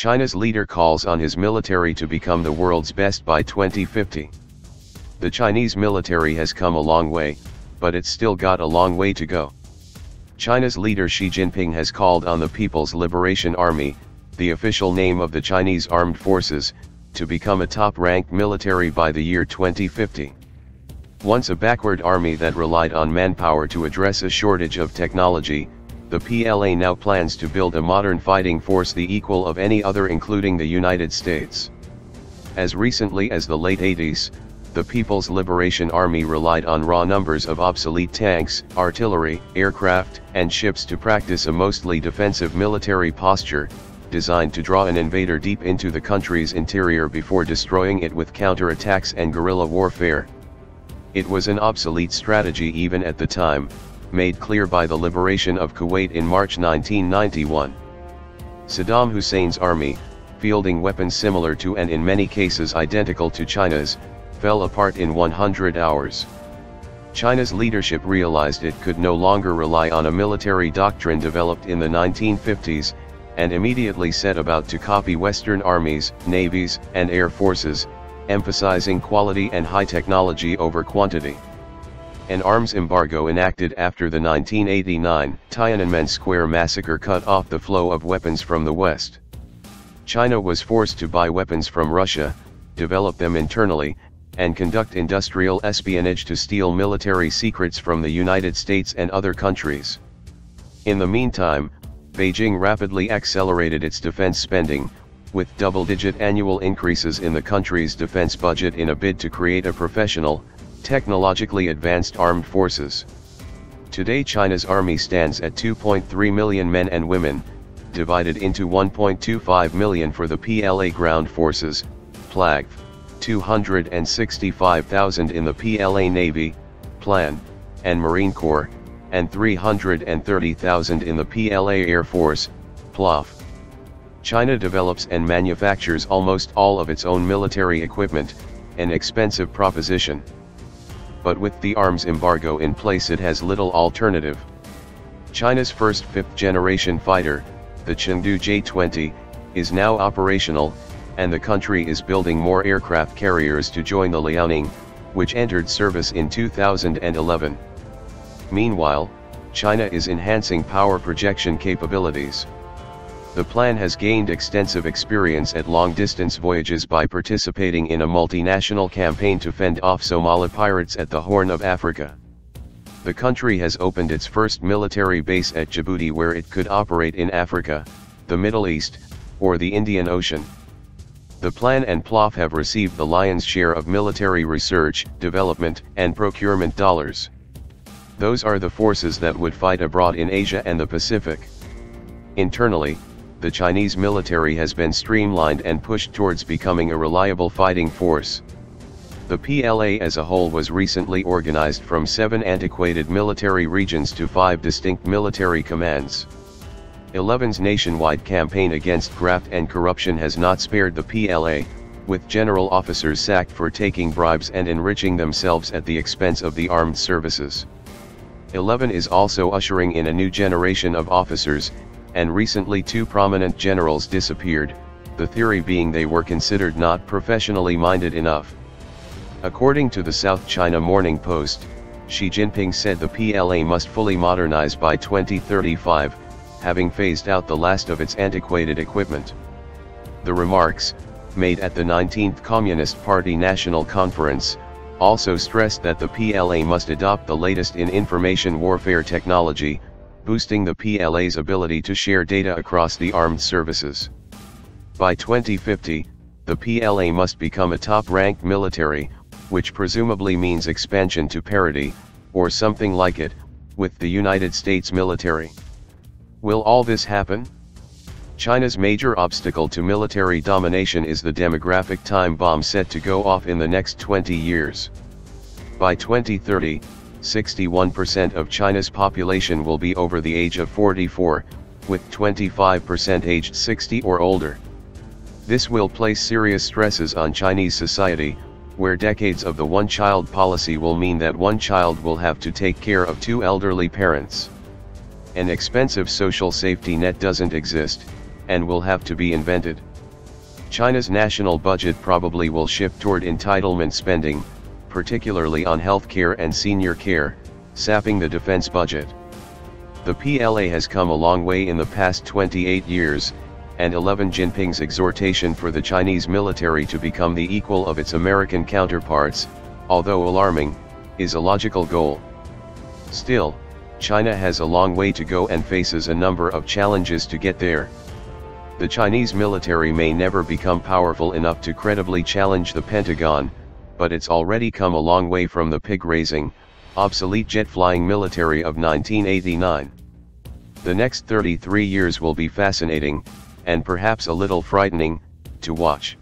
China's leader calls on his military to become the world's best by 2050. The Chinese military has come a long way, but it's still got a long way to go. China's leader Xi Jinping has called on the People's Liberation Army, the official name of the Chinese armed forces, to become a top-ranked military by the year 2050. Once a backward army that relied on manpower to address a shortage of technology, the PLA now plans to build a modern fighting force the equal of any other, including the United States. As recently as the late 80s, the People's Liberation Army relied on raw numbers of obsolete tanks, artillery, aircraft, and ships to practice a mostly defensive military posture, designed to draw an invader deep into the country's interior before destroying it with counterattacks and guerrilla warfare. It was an obsolete strategy even at the time, made clear by the liberation of Kuwait in March 1991. Saddam Hussein's army, fielding weapons similar to and in many cases identical to China's, fell apart in 100 hours. China's leadership realized it could no longer rely on a military doctrine developed in the 1950s, and immediately set about to copy Western armies, navies, and air forces, emphasizing quality and high technology over quantity. An arms embargo enacted after the 1989 Tiananmen Square massacre cut off the flow of weapons from the West. China was forced to buy weapons from Russia, develop them internally, and conduct industrial espionage to steal military secrets from the United States and other countries. In the meantime, Beijing rapidly accelerated its defense spending, with double-digit annual increases in the country's defense budget in a bid to create a professional, technologically advanced armed forces. Today China's army stands at 2.3 million men and women, divided into 1.25 million for the PLA ground forces, PLAG, 265,000 in the PLA Navy, PLAN, and Marine Corps, and 330,000 in the PLA Air Force, PLAF. China develops and manufactures almost all of its own military equipment, an expensive proposition. But with the arms embargo in place it has little alternative. China's first fifth-generation fighter, the Chengdu J-20, is now operational, and the country is building more aircraft carriers to join the Liaoning, which entered service in 2011. Meanwhile, China is enhancing power projection capabilities. The plan has gained extensive experience at long-distance voyages by participating in a multinational campaign to fend off Somali pirates at the Horn of Africa. The country has opened its first military base at Djibouti, where it could operate in Africa, the Middle East, or the Indian Ocean. The plan and PLAF have received the lion's share of military research, development, and procurement dollars. Those are the forces that would fight abroad in Asia and the Pacific. Internally, the Chinese military has been streamlined and pushed towards becoming a reliable fighting force. The PLA as a whole was recently organized from 7 antiquated military regions to 5 distinct military commands. 11's nationwide campaign against graft and corruption has not spared the PLA, with general officers sacked for taking bribes and enriching themselves at the expense of the armed services. 11 is also ushering in a new generation of officers, and recently 2 prominent generals disappeared, the theory being they were considered not professionally minded enough. According to the South China Morning Post, Xi Jinping said the PLA must fully modernize by 2035, having phased out the last of its antiquated equipment. The remarks, made at the 19th Communist Party National Conference, also stressed that the PLA must adopt the latest in information warfare technology, boosting the PLA's ability to share data across the armed services. By 2050, the PLA must become a top-ranked military, which presumably means expansion to parity, or something like it, with the United States military. Will all this happen? China's major obstacle to military domination is the demographic time bomb set to go off in the next 20 years. By 2030, 61% of China's population will be over the age of 44, with 25% aged 60 or older. This will place serious stresses on Chinese society, where decades of the one-child policy will mean that one child will have to take care of 2 elderly parents. An expensive social safety net doesn't exist, and will have to be invented. China's national budget probably will shift toward entitlement spending, particularly on healthcare and senior care, sapping the defense budget. The PLA has come a long way in the past 28 years, and 11 Jinping's exhortation for the Chinese military to become the equal of its American counterparts, although alarming, is a logical goal. Still, China has a long way to go and faces a number of challenges to get there. The Chinese military may never become powerful enough to credibly challenge the Pentagon, but it's already come a long way from the pig-raising, obsolete jet-flying military of 1989. The next 33 years will be fascinating, and perhaps a little frightening, to watch.